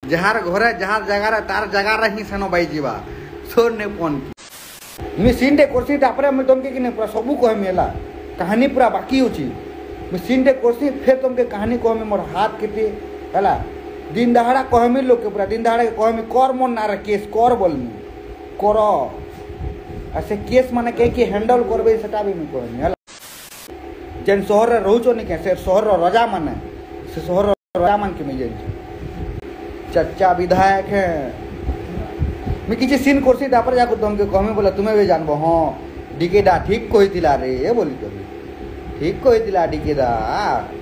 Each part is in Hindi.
जार घरे जार जगार तार जगार ही सेन बैजा सोर ने फोन मुझे सीन टे करसी तापर मुझे तुमके कि पूरा सबू कहमी है कहानी पूरा बाकी अच्छी मुझे सीन टे करसी फिर तुमके कहानी कहमी मोर हाथ केते है दिन दहाड़ा कहमी लोग के पूरा दिन दहाड़ा कहमी कर मन ना केस कर बोलमी कर से केस माने के हैंडल करबे सेटा भी मुझे कहमी है जेन सहर रोच नहीं क्या से सहर रजा माने से सहर रजा मान के मुझे चच्चा विधायक है मैं किसी सीन करसी तापर जाको तुमके कहमी बोला तुम्हें भी जानबो हाँ डिकेदा ठीक कहीला रे ये बोली कभी ठीक कहीला डिकेदा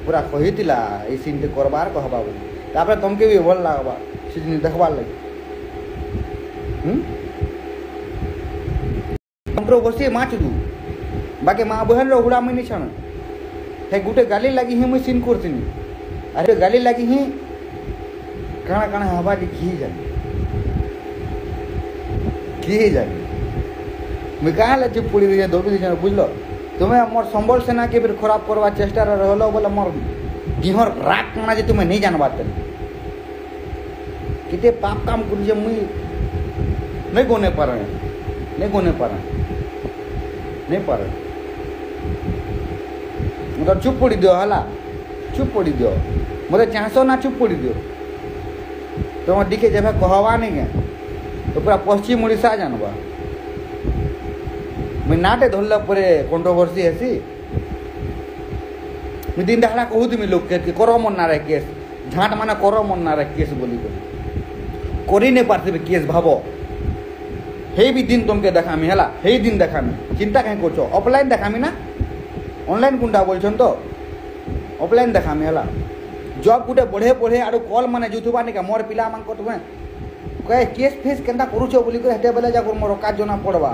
पूरा कहीला ये सीन टे करबार कहबा बोली तापर तुमके भी भल लगबा सीजन देखबार लगे कंट्रोवर्सी माच दू बाकी माँ बहन रो हुड़ा मुई छण हे गुटे गाली लगी ही मुई सीन करथिनी अरे गाली लगी ही काना काना हवा की जाए किए जाए मुझे कहाँ चुप पड़ी दी दौड़ी दी बुझल तुम्हें मोर संबल सेना के फिर खराब करवा चेष्टा रहो बोले मोर दिहर राग काना जे तुम्हें नहीं जानवा किते पाप काम कर मुई नहीं गोने पारे नहीं गोने पारे नहीं पारे मतलब चुप पड़ी दियो हला चुप पड़ी दियो मतलब चाहसो ना चुप पड़ी दियो तुम दिखे जब कहवा नहीं है तो पूरा पश्चिम ओडिशा जानवा मुझे नाटे धरला पर कंट्रोवर्सी हेसी मुझे दिन दहाड़ा कहूँ लोग के कर मन ना रहे केस झाँट माना कर मन ना रहे केस बोली करी नहीं पार्थे केस भाव हे भी दिन तुमके देखामी है हे दिन देखामी चिंता कहीं कर ऑफलाइन देखामी ना ऑनलाइन कुंटा बोल तो ऑफलाइन देखामी है जब गुटे बढ़े बढ़े आर कल माने जुथुबा निका मोर पिला मान को तुम्हें कहे केस फेस केन्ता करूछ बोली हेते बेले जा मोर काज जना पड़वा